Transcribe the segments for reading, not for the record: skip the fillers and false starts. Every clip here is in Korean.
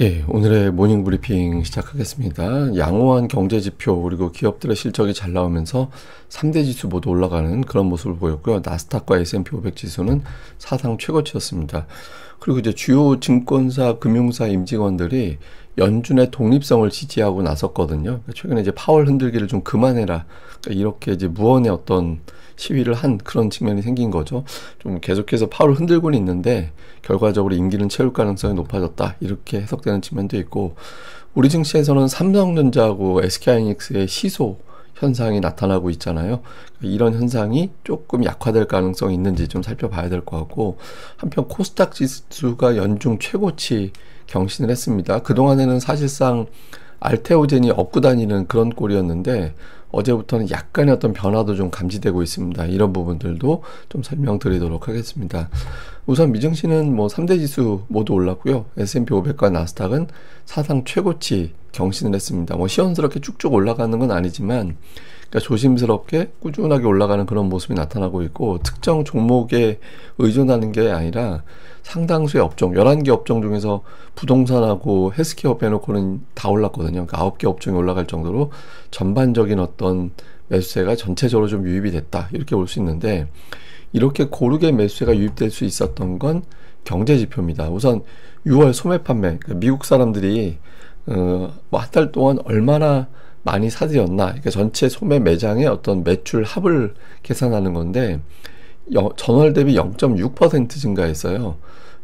예, 오늘의 모닝 브리핑 시작하겠습니다. 양호한 경제 지표 그리고 기업들의 실적이 잘 나오면서 3대 지수 모두 올라가는 그런 모습을 보였고요. 나스닥과 S&P 500 지수는 사상 최고치였습니다. 그리고 이제 주요 증권사, 금융사 임직원들이 연준의 독립성을 지지하고 나섰거든요. 최근에 이제 파월 흔들기를 좀 그만해라. 그러니까 이렇게 이제 무언의 어떤 시위를 한 그런 측면이 생긴 거죠. 좀 계속해서 파월 흔들고는 있는데 결과적으로 임기는 채울 가능성이 높아졌다. 이렇게 해석되는 측면도 있고, 우리 증시에서는 삼성전자하고 SK하이닉스의 시소 현상이 나타나고 있잖아요. 이런 현상이 조금 약화될 가능성이 있는지 좀 살펴봐야 될 것 같고, 한편 코스닥 지수가 연중 최고치 경신을 했습니다. 그동안에는 사실상 알테오젠이 업고 다니는 그런 꼴이었는데 어제부터는 약간의 어떤 변화도 좀 감지되고 있습니다. 이런 부분들도 좀 설명드리도록 하겠습니다. 우선 미증시는 뭐 3대 지수 모두 올랐고요. S&P 500과 나스닥은 사상 최고치 경신을 했습니다. 뭐 시원스럽게 쭉쭉 올라가는 건 아니지만, 그러니까 조심스럽게 꾸준하게 올라가는 그런 모습이 나타나고 있고, 특정 종목에 의존하는 게 아니라 상당수의 업종, 11개 업종 중에서 부동산하고 헬스케어 빼놓고는 다 올랐거든요. 그러니까 9개 업종이 올라갈 정도로 전반적인 어떤 매수세가 전체적으로 좀 유입이 됐다. 이렇게 볼 수 있는데, 이렇게 고르게 매수세가 유입될 수 있었던 건 경제 지표입니다. 우선 6월 소매 판매, 그러니까 미국 사람들이 뭐 한 달 동안 얼마나 많이 사들였나, 그러니까 전체 소매 매장의 어떤 매출 합을 계산하는 건데 전월 대비 0.6% 증가했어요.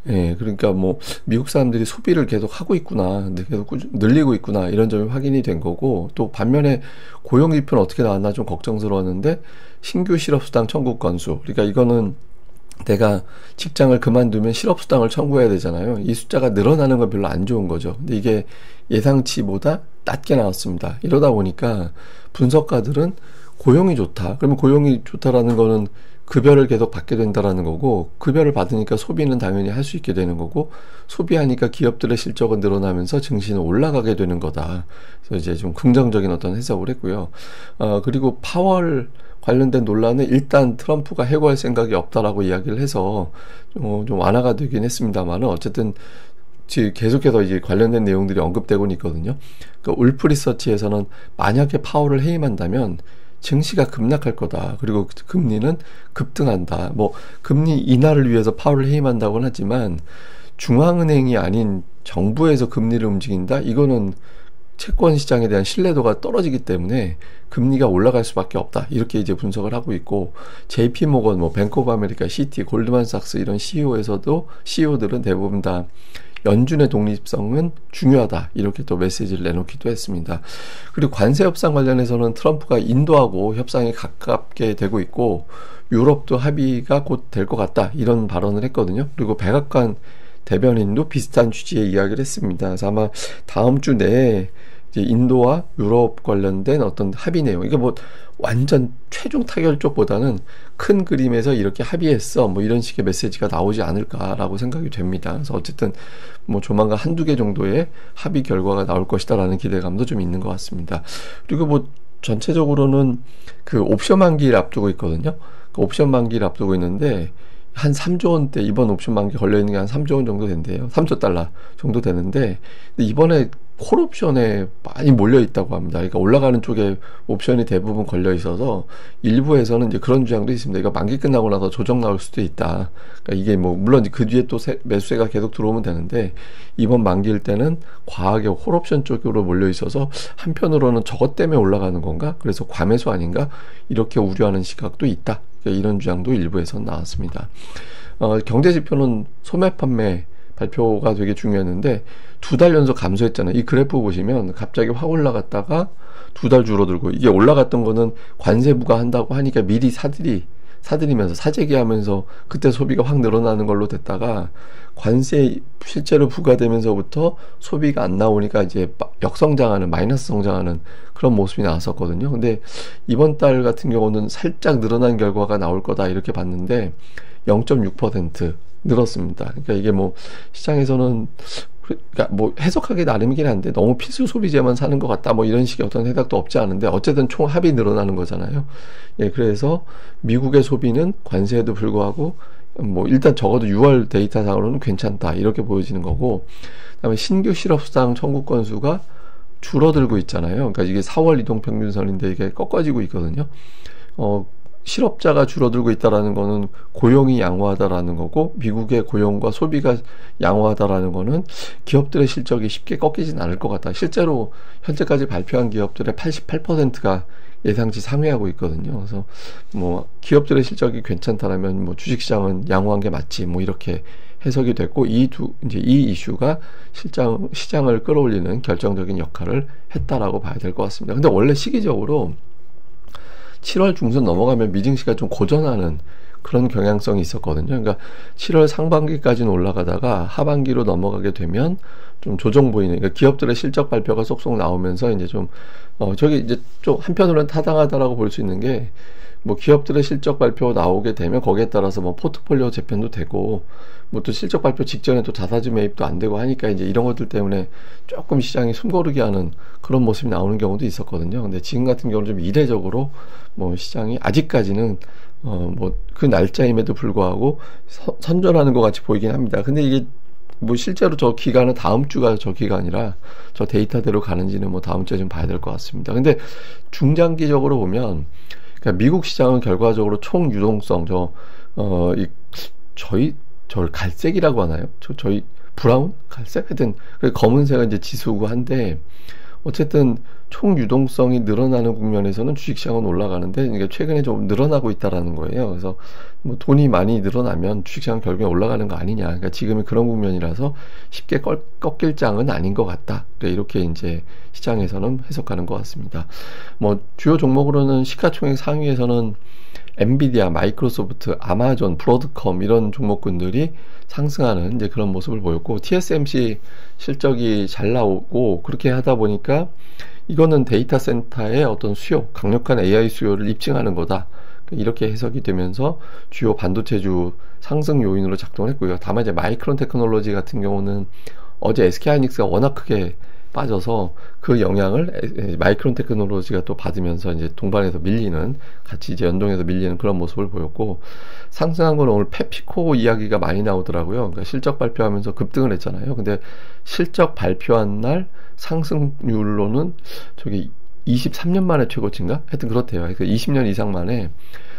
예, 그러니까 뭐 미국 사람들이 소비를 계속 하고 있구나, 계속 늘리고 있구나, 이런 점이 확인이 된 거고, 또 반면에 고용 지표는 어떻게 나왔나 좀 걱정스러웠는데 신규 실업수당 청구 건수, 그러니까 이거는 내가 직장을 그만두면 실업수당을 청구해야 되잖아요. 이 숫자가 늘어나는 건 별로 안 좋은 거죠. 근데 이게 예상치보다 낮게 나왔습니다. 이러다 보니까 분석가들은 고용이 좋다. 그러면 고용이 좋다라는 거는 급여를 계속 받게 된다라는 거고, 급여를 받으니까 소비는 당연히 할 수 있게 되는 거고, 소비하니까 기업들의 실적은 늘어나면서 증시는 올라가게 되는 거다. 그래서 이제 좀 긍정적인 어떤 해석을 했고요. 그리고 파월 관련된 논란은 일단 트럼프가 해고할 생각이 없다라고 이야기를 해서 좀 완화가 되긴 했습니다만, 어쨌든 계속해서 이제 관련된 내용들이 언급되고 있거든요. 그러니까 울프 리서치에서는 만약에 파월을 해임한다면 증시가 급락할 거다. 그리고 금리는 급등한다. 뭐 금리 인하를 위해서 파월을 해임한다고는 하지만 중앙은행이 아닌 정부에서 금리를 움직인다? 이거는 채권 시장에 대한 신뢰도가 떨어지기 때문에 금리가 올라갈 수밖에 없다. 이렇게 이제 분석을 하고 있고, JP 모건, 뭐 뱅크 오브 아메리카, 시티, 골드만삭스 이런 CEO들은 대부분 다 연준의 독립성은 중요하다. 이렇게 또 메시지를 내놓기도 했습니다. 그리고 관세 협상 관련해서는 트럼프가 인도하고 협상이 가깝게 되고 있고, 유럽도 합의가 곧 될 것 같다. 이런 발언을 했거든요. 그리고 백악관 대변인도 비슷한 취지의 이야기를 했습니다. 그래서 아마 다음 주 내에 이제 인도와 유럽 관련된 어떤 합의 내용, 이게 뭐 완전 최종 타결 쪽보다는 큰 그림에서 이렇게 합의했어, 뭐 이런 식의 메시지가 나오지 않을까라고 생각이 됩니다. 그래서 어쨌든 뭐 조만간 한두 개 정도의 합의 결과가 나올 것이다라는 기대감도 좀 있는 것 같습니다. 그리고 뭐 전체적으로는 그 옵션 만기를 앞두고 있거든요. 그 옵션 만기를 앞두고 있는데 한 3조 원대, 이번 옵션 만기 걸려있는 게 한 3조 원 정도 된대요. 3조 달러 정도 되는데, 근데 이번에 콜옵션에 많이 몰려 있다고 합니다. 그러니까 올라가는 쪽에 옵션이 대부분 걸려 있어서 일부에서는 이제 그런 주장도 있습니다. 이거 만기 끝나고 나서 조정 나올 수도 있다. 그러니까 이게 뭐 물론 그 뒤에 또 매수세가 계속 들어오면 되는데, 이번 만기일 때는 과하게 콜옵션 쪽으로 몰려 있어서 한편으로는 저것 때문에 올라가는 건가? 그래서 과매수 아닌가? 이렇게 우려하는 시각도 있다. 이런 주장도 일부에서 나왔습니다. 경제 지표는 소매 판매 발표가 되게 중요했는데 2달 연속 감소했잖아요. 이 그래프 보시면 갑자기 확 올라갔다가 2달 줄어들고, 이게 올라갔던 거는 관세 부과한다고 하니까 미리 사들이면서 사재기하면서 그때 소비가 확 늘어나는 걸로 됐다가 관세 실제로 부과되면서부터 소비가 안 나오니까 이제 역성장하는, 마이너스 성장하는 그런 모습이 나왔었거든요. 근데 이번 달 같은 경우는 살짝 늘어난 결과가 나올 거다 이렇게 봤는데 0.6% 늘었습니다. 그러니까 이게 뭐 시장에서는, 그러니까 뭐 해석하기 나름이긴 한데 너무 필수 소비재만 사는 것 같다, 뭐 이런 식의 어떤 해석도 없지 않은데, 어쨌든 총 합이 늘어나는 거잖아요. 예, 그래서 미국의 소비는 관세에도 불구하고 뭐 일단 적어도 6월 데이터상으로는 괜찮다 이렇게 보여지는 거고, 그다음에 신규 실업상 청구 건수가 줄어들고 있잖아요. 그러니까 이게 4월 이동평균선인데 이게 꺾어지고 있거든요. 실업자가 줄어들고 있다라는 거는 고용이 양호하다라는 거고, 미국의 고용과 소비가 양호하다라는 거는 기업들의 실적이 쉽게 꺾이진 않을 것 같다. 실제로 현재까지 발표한 기업들의 88%가 예상치 상회하고 있거든요. 그래서 뭐 기업들의 실적이 괜찮다라면 뭐 주식시장은 양호한 게 맞지, 뭐 이렇게 해석이 됐고, 이제 이 이슈가 시장을 끌어올리는 결정적인 역할을 했다라고 봐야 될 것 같습니다. 근데 원래 시기적으로 7월 중순 넘어가면 미증시가 좀 고전하는 그런 경향성이 있었거든요. 그러니까 7월 상반기까지는 올라가다가 하반기로 넘어가게 되면 좀 조정 보이는, 그러니까 기업들의 실적 발표가 쏙쏙 나오면서 이제 좀 저게 이제 좀 한편으로는 타당하다라고 볼 수 있는 게, 뭐 기업들의 실적 발표 나오게 되면 거기에 따라서 뭐 포트폴리오 재편도 되고, 뭐 또 실적 발표 직전에 또 자사주 매입도 안 되고 하니까 이제 이런 것들 때문에 조금 시장이 숨고르게 하는 그런 모습이 나오는 경우도 있었거든요. 근데 지금 같은 경우는 좀 이례적으로 뭐 시장이 아직까지는 뭐 그 날짜임에도 불구하고 선전하는 것 같이 보이긴 합니다. 근데 이게 뭐 실제로 저 기간은 다음 주가 저 기간이라 저 데이터대로 가는지는 뭐 다음 주에 좀 봐야 될 것 같습니다. 근데 중장기적으로 보면, 그러니까 미국 시장은 결과적으로 총 유동성, 저를 갈색이라고 하나요? 저희 브라운? 갈색? 하여튼 검은색은 이제 지수고 한데, 어쨌든 총 유동성이 늘어나는 국면에서는 주식시장은 올라가는데, 그러니까 최근에 좀 늘어나고 있다라는 거예요. 그래서 뭐 돈이 많이 늘어나면 주식시장 결국에 올라가는 거 아니냐. 그러니까 지금이 그런 국면이라서 쉽게 꺾일 장은 아닌 것 같다. 그러니까 이렇게 이제 시장에서는 해석하는 것 같습니다. 뭐 주요 종목으로는 시가총액 상위에서는 엔비디아, 마이크로소프트, 아마존, 브로드컴 이런 종목군들이 상승하는 이제 그런 모습을 보였고, TSMC 실적이 잘 나오고, 그렇게 하다 보니까 이거는 데이터 센터의 어떤 수요, 강력한 AI 수요를 입증하는 거다. 이렇게 해석이 되면서 주요 반도체주 상승 요인으로 작동을 했고요. 다만 이제 마이크론 테크놀로지 같은 경우는 어제 SK하이닉스가 워낙 크게 빠져서 그 영향을 마이크론 테크놀로지가 또 받으면서 이제 동반해서 밀리는, 같이 이제 연동해서 밀리는 그런 모습을 보였고, 상승한 건 오늘 페피코 이야기가 많이 나오더라고요. 그러니까 실적 발표하면서 급등을 했잖아요. 근데 실적 발표한 날 상승률로는 저기 23년 만에 최고치인가? 하여튼 그렇대요. 그러니까 20년 이상 만에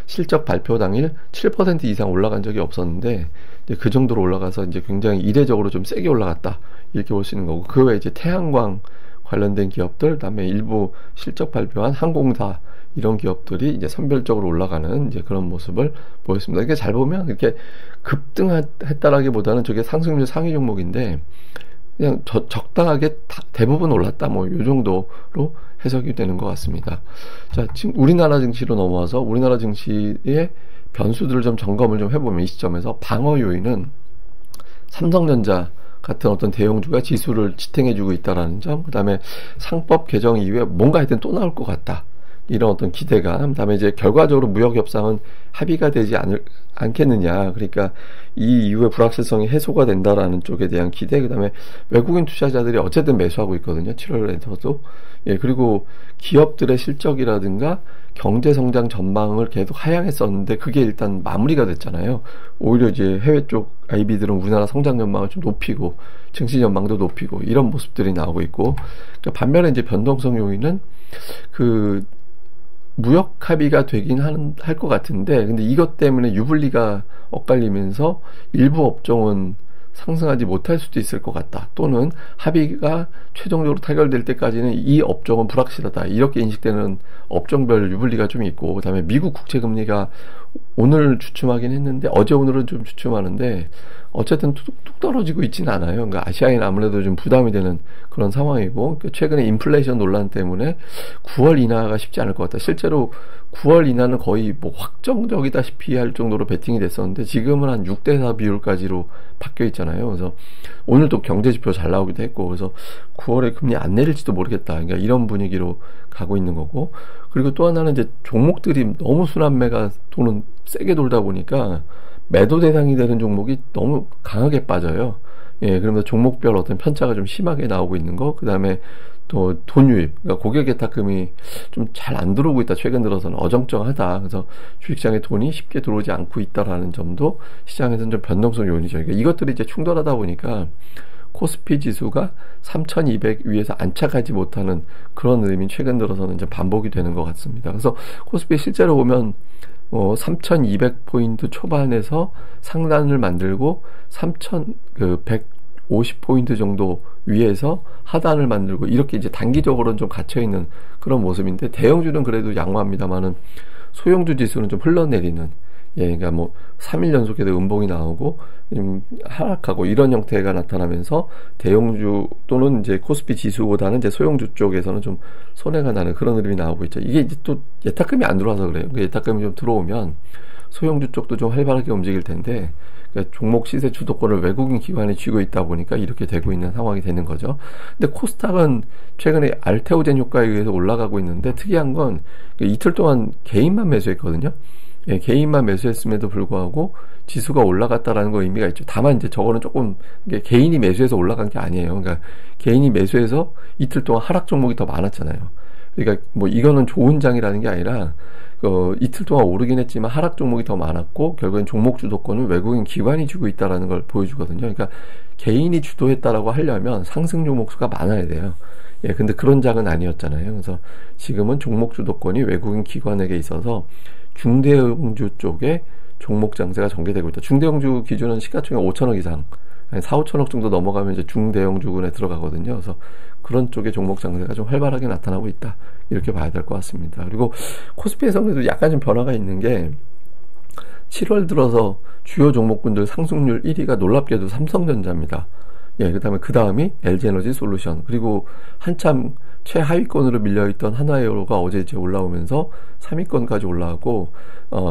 실적 발표 당일 7% 이상 올라간 적이 없었는데, 이제 그 정도로 올라가서 이제 굉장히 이례적으로 좀 세게 올라갔다, 이렇게 볼 수 있는 거고, 그 외에 이제 태양광 관련된 기업들, 그다음에 일부 실적 발표한 항공사 이런 기업들이 이제 선별적으로 올라가는 이제 그런 모습을 보였습니다. 이게 잘 보면 이렇게 급등했다라기보다는 저게 상승률 상위 종목인데 그냥 적당하게 대부분 올랐다, 뭐 요 정도로 해석이 되는 것 같습니다. 자, 지금 우리나라 증시로 넘어와서 우리나라 증시의 변수들을 좀 점검을 좀 해보면, 이 시점에서 방어 요인은 삼성전자 같은 어떤 대형주가 지수를 지탱해주고 있다라는 점, 그 다음에 상법 개정 이후에 뭔가 하여튼 또 나올 것 같다, 이런 어떤 기대감, 그 다음에 이제 결과적으로 무역 협상은 합의가 되지 않겠느냐, 그러니까 이 이후에 불확실성이 해소가 된다라는 쪽에 대한 기대, 그 다음에 외국인 투자자들이 어쨌든 매수하고 있거든요, 7월에서도. 예, 그리고 기업들의 실적이라든가 경제 성장 전망을 계속 하향했었는데 그게 일단 마무리가 됐잖아요. 오히려 이제 해외 쪽 IB들은 우리나라 성장 전망을 좀 높이고 증시 전망도 높이고 이런 모습들이 나오고 있고, 그러니까 반면에 이제 변동성 요인은 그 무역 합의가 되긴 할 것 같은데, 근데 이것 때문에 유불리가 엇갈리면서 일부 업종은 상승하지 못할 수도 있을 것 같다, 또는 합의가 최종적으로 타결될 때까지는 이 업종은 불확실하다, 이렇게 인식되는 업종별 유불리가 좀 있고, 그 다음에 미국 국채금리가 오늘 주춤하긴 했는데, 어제 오늘은 좀 주춤하는데 어쨌든 뚝뚝 떨어지고 있지는 않아요. 그러니까 아시아에는 아무래도 좀 부담이 되는 그런 상황이고, 그러니까 최근에 인플레이션 논란 때문에 9월 인하가 쉽지 않을 것 같다. 실제로 9월 인하는 거의 뭐 확정적이다시피 할 정도로 베팅이 됐었는데 지금은 한 6대4 비율까지로 바뀌어 있잖아요. 그래서 오늘 또 경제지표 잘 나오기도 했고, 그래서 9월에 금리 안 내릴지도 모르겠다, 그러니까 이런 분위기로 가고 있는 거고, 그리고 또 하나는 이제 종목들이 너무 순환매가 돈은 세게 돌다 보니까 매도 대상이 되는 종목이 너무 강하게 빠져요. 예, 그러면서 종목별 어떤 편차가 좀 심하게 나오고 있는 거, 그 다음에 또 돈 유입, 그러니까 고객 예탁금이 좀 잘 안 들어오고 있다. 최근 들어서는 어정쩡하다. 그래서 주식시장에 돈이 쉽게 들어오지 않고 있다라는 점도 시장에서는 좀 변동성 요인이죠. 그러니까 이것들이 이제 충돌하다 보니까 코스피 지수가 3200 위에서 안착하지 못하는 그런 흐름이 최근 들어서는 이제 반복이 되는 것 같습니다. 그래서 코스피 실제로 보면 3200포인트 초반에서 상단을 만들고 3150포인트 정도 위에서 하단을 만들고 이렇게 이제 단기적으로는 좀 갇혀있는 그런 모습인데, 대형주는 그래도 양호합니다만은 소형주 지수는 좀 흘러내리는, 예, 그러니까 뭐 3일 연속해서 음봉이 나오고 하락하고 이런 형태가 나타나면서 대형주 또는 이제 코스피 지수보다는 이제 소형주 쪽에서는 좀 손해가 나는 그런 흐름이 나오고 있죠. 이게 이제 또 예탁금이 안 들어와서 그래요. 예탁금이 좀 들어오면 소형주 쪽도 좀 활발하게 움직일 텐데, 그러니까 종목 시세 주도권을 외국인 기관이 쥐고 있다 보니까 이렇게 되고 있는 상황이 되는 거죠. 근데 코스닥은 최근에 알테오젠 효과에 의해서 올라가고 있는데, 특이한 건 이틀 동안 개인만 매수했거든요. 예, 개인만 매수했음에도 불구하고 지수가 올라갔다라는 거 의미가 있죠. 다만 이제 저거는 조금 개인이 매수해서 올라간 게 아니에요. 그러니까 개인이 매수해서 이틀 동안 하락 종목이 더 많았잖아요. 그러니까 뭐 이거는 좋은 장이라는 게 아니라 이틀 동안 오르긴 했지만 하락 종목이 더 많았고 결국엔 종목 주도권을 외국인 기관이 쥐고 있다라는 걸 보여주거든요. 그러니까 개인이 주도했다라고 하려면 상승 종목 수가 많아야 돼요. 예, 근데 그런 장은 아니었잖아요. 그래서 지금은 종목 주도권이 외국인 기관에게 있어서 중대형주 쪽에 종목 장세가 전개되고 있다. 중대형주 기준은 시가총액 5천억 이상, 한 4, 5천억 정도 넘어가면 이제 중대형주군에 들어가거든요. 그래서 그런 쪽의 종목 장세가 좀 활발하게 나타나고 있다. 이렇게 봐야 될 것 같습니다. 그리고 코스피에서는 약간 좀 변화가 있는 게 7월 들어서 주요 종목군들 상승률 1위가 놀랍게도 삼성전자입니다. 예, 그 다음이 LG에너지 솔루션, 그리고 한참 최하위권으로 밀려있던 한화에어로가 어제 이제 올라오면서 3위권까지 올라가고,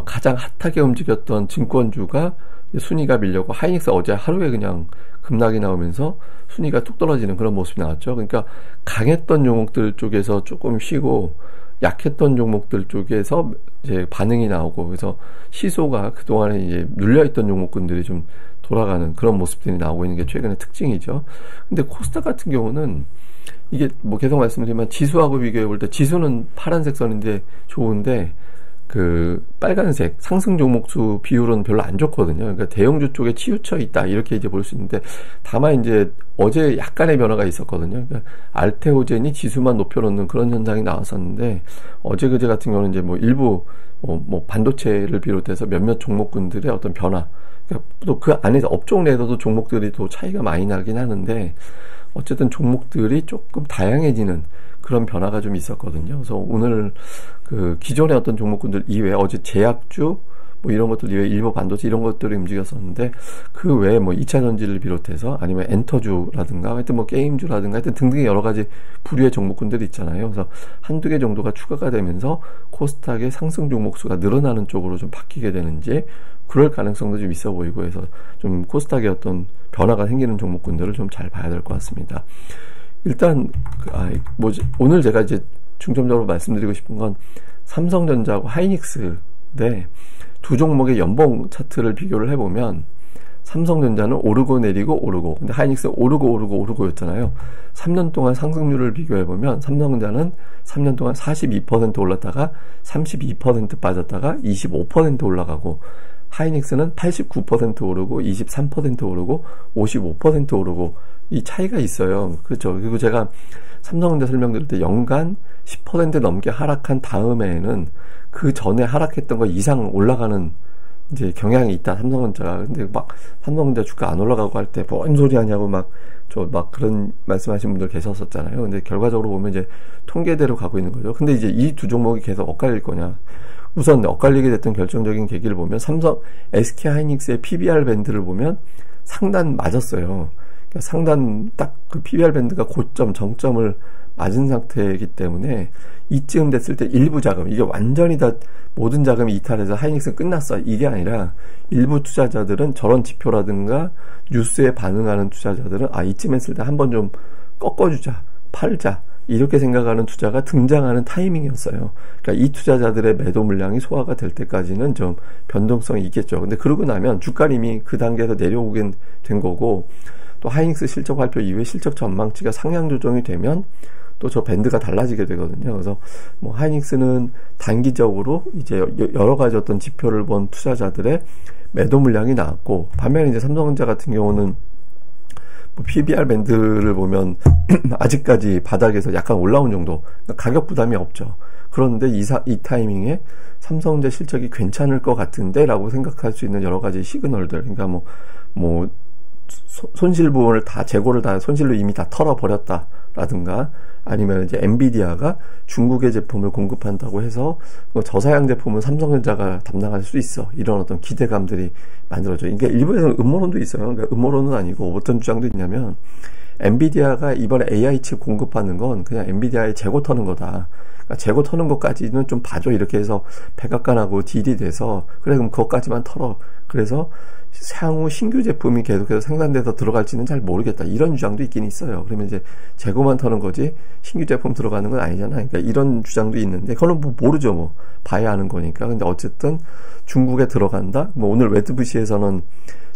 가장 핫하게 움직였던 증권주가 순위가 밀려고 하이닉스 어제 하루에 그냥 급락이 나오면서 순위가 뚝 떨어지는 그런 모습이 나왔죠. 그러니까 강했던 종목들 쪽에서 조금 쉬고 약했던 종목들 쪽에서 이제 반응이 나오고, 그래서 시소가 그동안에 이제 눌려있던 종목군들이 좀 돌아가는 그런 모습들이 나오고 있는 게 최근의 특징이죠. 근데 코스닥 같은 경우는 이게 뭐 계속 말씀드리지만 지수하고 비교해 볼 때 지수는 파란색 선인데 좋은데 그 빨간색 상승 종목수 비율은 별로 안 좋거든요. 그러니까 대형주 쪽에 치우쳐 있다 이렇게 이제 볼 수 있는데, 다만 이제 어제 약간의 변화가 있었거든요. 그러니까 알테오젠이 지수만 높여놓는 그런 현상이 나왔었는데, 어제 그제 같은 경우는 이제 뭐 일부 뭐 반도체를 비롯해서 몇몇 종목군들의 어떤 변화, 그러니까 또 그 안에서 업종 내에서도 종목들이 또 차이가 많이 나긴 하는데, 어쨌든 종목들이 조금 다양해지는 그런 변화가 좀 있었거든요. 그래서 오늘 그 기존의 어떤 종목군들 이외에 어제 제약주 뭐 이런 것들 이외에 일부 반도체 이런 것들이 움직였었는데, 그 외에 뭐 2차 전지를 비롯해서 아니면 엔터주라든가 하여튼 뭐 게임주라든가 하여튼 등등의 여러 가지 부류의 종목군들이 있잖아요. 그래서 한두 개 정도가 추가가 되면서 코스닥의 상승 종목 수가 늘어나는 쪽으로 좀 바뀌게 되는지, 그럴 가능성도 좀 있어 보이고 해서 좀 코스닥의 어떤 변화가 생기는 종목군들을 좀 잘 봐야 될 것 같습니다. 일단 오늘 제가 이제 중점적으로 말씀드리고 싶은 건 삼성전자하고 하이닉스인데, 두 종목의 연봉 차트를 비교를 해보면 삼성전자는 오르고 내리고 오르고, 근데 하이닉스는 오르고였잖아요. 3년 동안 상승률을 비교해보면 삼성전자는 3년 동안 42% 올랐다가 32% 빠졌다가 25% 올라가고, 하이닉스는 89% 오르고 23% 오르고 55% 오르고, 이 차이가 있어요. 그렇죠. 그리고 제가 삼성전자 설명드릴 때 연간 10% 넘게 하락한 다음에는 그 전에 하락했던 거 이상 올라가는 이제 경향이 있다, 삼성전자가. 근데 막 삼성전자 주가 안 올라가고 할 때 뭔 소리 하냐고 막 그런 말씀하신 분들 계셨었잖아요. 근데 결과적으로 보면 이제 통계대로 가고 있는 거죠. 근데 이제 이 두 종목이 계속 엇갈릴 거냐. 우선 엇갈리게 됐던 결정적인 계기를 보면 SK 하이닉스의 PBR 밴드를 보면 상단 맞았어요. 그러니까 상단 딱 그 PBR 밴드가 고점, 정점을 맞은 상태이기 때문에 이쯤 됐을 때 일부 자금, 이게 완전히 다 모든 자금이 이탈해서 하이닉스는 끝났어, 이게 아니라 일부 투자자들은 저런 지표라든가 뉴스에 반응하는 투자자들은 이쯤 했을 때 한번 좀 꺾어주자, 팔자, 이렇게 생각하는 투자가 등장하는 타이밍이었어요. 그러니까 이 투자자들의 매도 물량이 소화가 될 때까지는 좀 변동성이 있겠죠. 근데 그러고 나면 주가는 이미 그 단계에서 내려오긴 된 거고, 또 하이닉스 실적 발표 이후에 실적 전망치가 상향 조정이 되면 또 저 밴드가 달라지게 되거든요. 그래서 뭐 하이닉스는 단기적으로 이제 여러 가지 어떤 지표를 본 투자자들의 매도 물량이 나왔고, 반면에 이제 삼성전자 같은 경우는 뭐 PBR 밴드를 보면 아직까지 바닥에서 약간 올라온 정도, 그러니까 가격 부담이 없죠. 그런데 이 타이밍에 삼성전자 실적이 괜찮을 것 같은데 라고 생각할 수 있는 여러 가지 시그널들, 그러니까 뭐 손실 부분을 다 재고를 다 손실로 이미 다 털어버렸다 라든가, 아니면 이제 엔비디아가 중국의 제품을 공급한다고 해서 저사양 제품은 삼성전자가 담당할 수 있어, 이런 어떤 기대감들이 만들어져요. 그러니까 일부에서는 음모론도 있어요. 그러니까 음모론은 아니고 어떤 주장도 있냐면, 엔비디아가 이번에 AI 칩 공급하는 건 그냥 엔비디아의 재고 터는 거다. 그러니까 재고 터는 것까지는 좀 봐줘, 이렇게 해서 백악관하고 딜이 돼서, 그래 그럼 그것까지만 털어. 그래서 향후 신규 제품이 계속해서 생산돼서 들어갈지는 잘 모르겠다, 이런 주장도 있긴 있어요. 그러면 이제 재고만 터는 거지 신규 제품 들어가는 건 아니잖아. 그러니까 이런 주장도 있는데, 그거는 뭐 모르죠. 뭐 봐야 하는 거니까. 근데 어쨌든 중국에 들어간다. 뭐 오늘 웨드부시에서는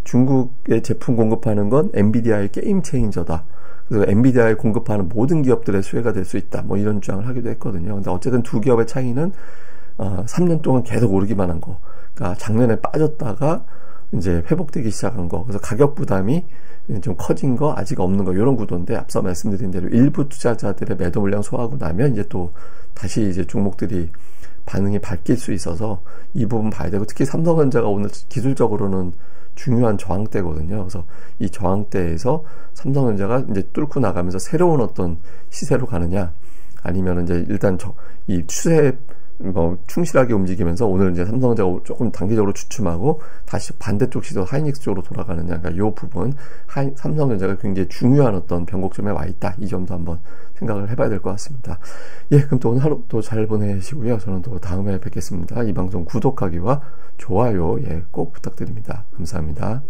중국에 제품 공급하는 건 엔비디아의 게임 체인저다. 그래서 엔비디아에 공급하는 모든 기업들의 수혜가 될 수 있다, 뭐 이런 주장을 하기도 했거든요. 근데 어쨌든 두 기업의 차이는 3년 동안 계속 오르기만 한 거, 그러니까 작년에 빠졌다가 이제 회복되기 시작한 거, 그래서 가격 부담이 좀 커진 거, 아직 없는 거, 이런 구도인데, 앞서 말씀드린 대로 일부 투자자들의 매도 물량 소화하고 나면 이제 또 다시 이제 종목들이 반응이 바뀔 수 있어서 이 부분 봐야 되고, 특히 삼성전자가 오늘 기술적으로는 중요한 저항대거든요. 그래서 이 저항대에서 삼성전자가 이제 뚫고 나가면서 새로운 어떤 시세로 가느냐, 아니면 이제 일단 이 추세에 충실하게 움직이면서 오늘 이제 삼성전자가 조금 단기적으로 주춤하고 다시 반대쪽 시도 하이닉스 쪽으로 돌아가느냐, 그러니까 이 부분 삼성전자가 굉장히 중요한 어떤 변곡점에 와 있다, 이 점도 한번 생각을 해봐야 될 것 같습니다. 예, 그럼 또 오늘 하루 또 잘 보내시고요. 저는 또 다음에 뵙겠습니다. 이 방송 구독하기와 좋아요 꼭 부탁드립니다. 감사합니다.